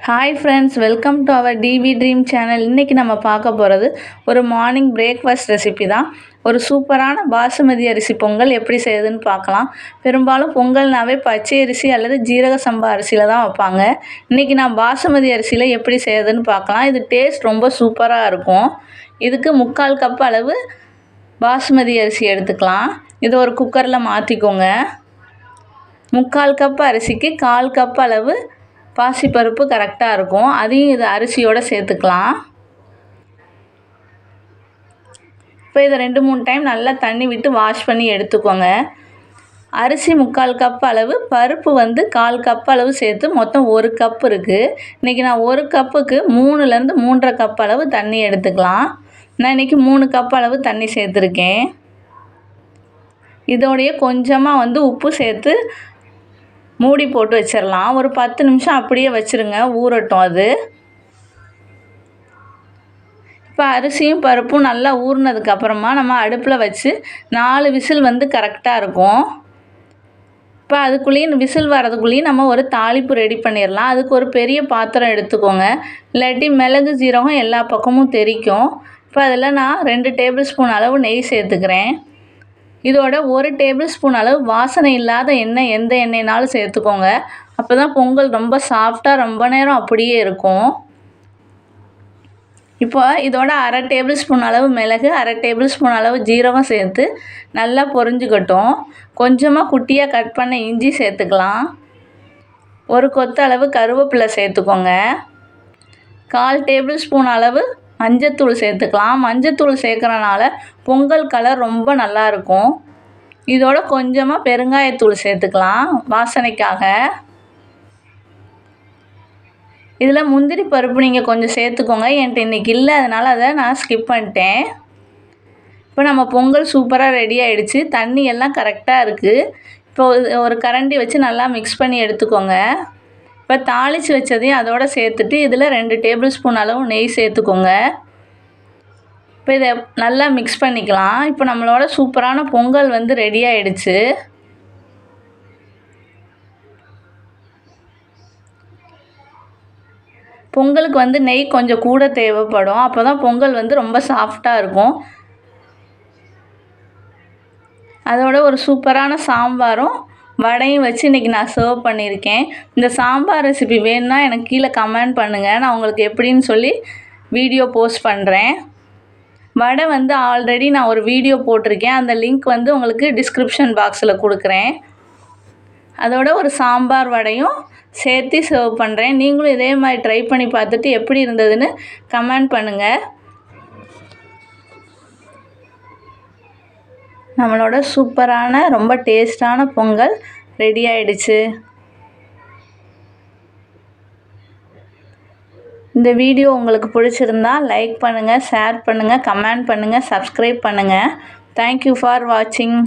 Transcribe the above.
Hi friends, welcome to our TV dream channel. இன்றைக்கி நம்ம பார்க்க போகிறது ஒரு மார்னிங் பிரேக்ஃபாஸ்ட் ரெசிபி தான். ஒரு சூப்பரான பாசுமதி அரிசி பொங்கல் எப்படி செய்யுதுன்னு பார்க்கலாம். பெரும்பாலும் பொங்கல்னாவே பச்சை அரிசி அல்லது ஜீரக சம்பா அரிசியில் தான் வைப்பாங்க. இன்றைக்கி நான் பாசுமதி அரிசியில் எப்படி செய்யுதுன்னு பார்க்கலாம். இது டேஸ்ட் ரொம்ப சூப்பராக இருக்கும். இதுக்கு 3/4 கப் அளவு பாசுமதி அரிசி எடுத்துக்கலாம். இது ஒரு குக்கரில் மாற்றிக்கோங்க. 3/4 கப் அரிசிக்கு 1/4 கப் அளவு பாசிப்பருப்பு கரெக்டாக இருக்கும். அதையும் இது அரிசியோடு சேர்த்துக்கலாம். இப்போ இதை 2-3 டைம் நல்லா தண்ணி விட்டு வாஷ் பண்ணி எடுத்துக்கோங்க. அரிசி 3/4 கப் அளவு, பருப்பு 1/4 கப் அளவு சேர்த்து மொத்தம் 1 கப் இருக்குது. இன்றைக்கி நான் 1 கப்புக்கு 3லேருந்து 3.5 கப் அளவு தண்ணி எடுத்துக்கலாம். நான் இன்றைக்கி 3 கப் அளவு தண்ணி சேர்த்துருக்கேன். இதோடைய கொஞ்சமாக உப்பு சேர்த்து மூடி போட்டு வச்சிடலாம். ஒரு 10 நிமிஷம் அப்படியே வச்சுருங்க, ஊறட்டும் அது. இப்போ அரிசியும் பருப்பும் நல்லா ஊறினதுக்கப்புறமா நம்ம அடுப்பில் வச்சு 4 விசில் கரெக்டாக இருக்கும். இப்போ அதுக்குள்ளேயும் விசில் வரதுக்குள்ளேயும் நம்ம ஒரு தாளிப்பு ரெடி பண்ணிடலாம். அதுக்கு ஒரு பெரிய பாத்திரம் எடுத்துக்கோங்க. இல்லாட்டி மிளகு ஜீரகம் எல்லா பக்கமும் தெரிக்கும். இப்போ அதில் நான் 2 டேபிள் ஸ்பூன் அளவு நெய் சேர்த்துக்கிறேன். இதோட 1 டேபிள் ஸ்பூன் அளவு வாசனை இல்லாத எண்ணெய், எந்த எண்ணெய்னாலும் சேர்த்துக்கோங்க. அப்போ தான் பொங்கல் ரொம்ப சாஃப்டாக ரொம்ப நேரம் அப்படியே இருக்கும். இப்போ இதோட 1/2 டேபிள் ஸ்பூன் அளவு மிளகு, 1/2 டேபிள் ஸ்பூன் அளவு ஜீரகம் சேர்த்து நல்லா பொரிஞ்சுக்கட்டும். கொஞ்சமாக குட்டியாக கட் பண்ண இஞ்சி சேர்த்துக்கலாம். ஒரு கொத்து அளவு கருவேப்பிலை சேர்த்துக்கோங்க. 1/4 டேபிள் ஸ்பூன் அளவு மஞ்சத்தூள் சேர்த்துக்கலாம். மஞ்சத்தூள் சேர்க்குறனால பொங்கல் கலர் ரொம்ப நல்லாயிருக்கும். இதோட கொஞ்சமாக பெருங்காயத்தூள் சேர்த்துக்கலாம் வாசனைக்காக. இதில் முந்திரி பருப்பு நீங்கள் கொஞ்சம் சேர்த்துக்கோங்க. என்கிட்ட இன்றைக்கி இல்லை, அதனால் அதை நான் ஸ்கிப் பண்ணிட்டேன். இப்போ நம்ம பொங்கல் சூப்பராக ரெடி ஆகிடுச்சு. தண்ணி எல்லாம் கரெக்டாக இருக்குது. இப்போ ஒரு கரண்டி வச்சு நல்லா மிக்ஸ் பண்ணி எடுத்துக்கோங்க. இப்போ தாளித்து வச்சதையும் அதோடு சேர்த்துட்டு இதில் 2 டேபிள் ஸ்பூன் அளவு நெய் சேர்த்துக்கோங்க. இப்போ இதை நல்லா மிக்ஸ் பண்ணிக்கலாம். இப்போ நம்மளோட சூப்பரான பொங்கல் ரெடி ஆகிடுச்சு. பொங்கலுக்கு நெய் கொஞ்சம் கூட தேவைப்படும். அப்போ தான் பொங்கல் ரொம்ப சாஃப்டாக இருக்கும். அதோட ஒரு சூப்பரான சாம்பாரும் வடையும் வச்சு இன்றைக்கி நான் சர்வ் பண்ணியிருக்கேன். இந்த சாம்பார் ரெசிபி வேணும்னா எனக்கு கீழே கமெண்ட் பண்ணுங்கள். நான் உங்களுக்கு எப்படின்னு சொல்லி வீடியோ போஸ்ட் பண்ணுறேன். வடை ஆல்ரெடி நான் ஒரு வீடியோ போட்டிருக்கேன். அந்த லிங்க் உங்களுக்கு டிஸ்கிரிப்ஷன் பாக்ஸில் கொடுக்குறேன். அதோட ஒரு சாம்பார் வடையும் சேர்த்து சர்வ் பண்ணுறேன். நீங்களும் இதே மாதிரி ட்ரை பண்ணி பார்த்துட்டு எப்படி இருந்ததுன்னு கமெண்ட் பண்ணுங்கள். நம்மளோட சூப்பரான ரொம்ப டேஸ்டான பொங்கல் ரெடி ஆகிடுச்சு. இந்த வீடியோ உங்களுக்கு பிடிச்சிருந்தா லைக் பண்ணுங்கள், ஷேர் பண்ணுங்கள், கமெண்ட் பண்ணுங்கள், சப்ஸ்கிரைப் பண்ணுங்கள். தேங்க்யூ ஃபார் வாட்சிங்.